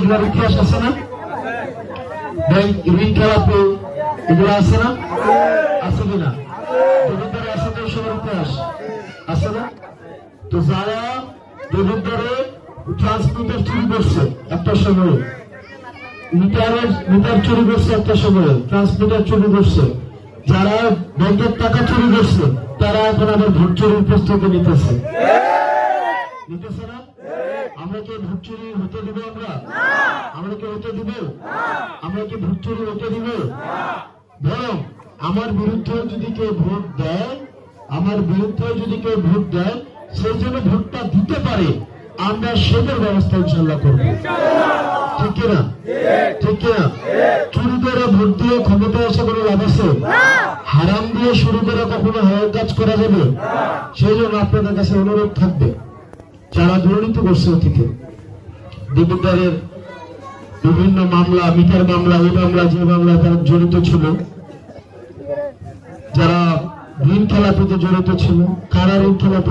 এগুলোর ইতিহাস আছে না? ব্যাংক ঋণ খেলাপি এগুলো আছে না? আছে কিনা? দরিদ্রে আছে তো সবার ইতিহাস আছে না? তো যারা দরিদ্রে ট্রান্সমিটার চুরি করছে একটা সময়, মিটার চুরি করছে একটা সময়, ট্রান্সমিটার চুরি করছে, যারা ব্যাংকের টাকা চুরি করছে তারা এখন আবার ভোট চুরির প্রস্তুতি নিতেছে না? আমরা কি ভোট চুরি হতে দিব? আমরা কি হতে দিব? আমরা কি ভোট চুরি হতে দিব? বরং আমার বিরুদ্ধে যদি কেউ ভোট দেয়, সেই জন্য ভোটটা দিতে পারে, আমরা সেটার ব্যবস্থা ইনশাল্লাহ করবো। ঠিক কিনা? চুরি করে ভোট দিয়ে ক্ষমতা এসে কোনো লাভ আছে? হারাম দিয়ে শুরু করে কখনো হওয়ার কাজ করা যাবে? সেই জন্য আপনাদের কাছে অনুরোধ থাকবে, যারা দুর্নীতি করছে অতীতে, দিবিদারের বিভিন্ন মামলা, মিটার মামলা, এই মামলা, যে মামলা তারা জড়িত ছিল, যারা ঋণ খেলাপিতে জড়িত ছিল, কারা ঋণ খেলাপি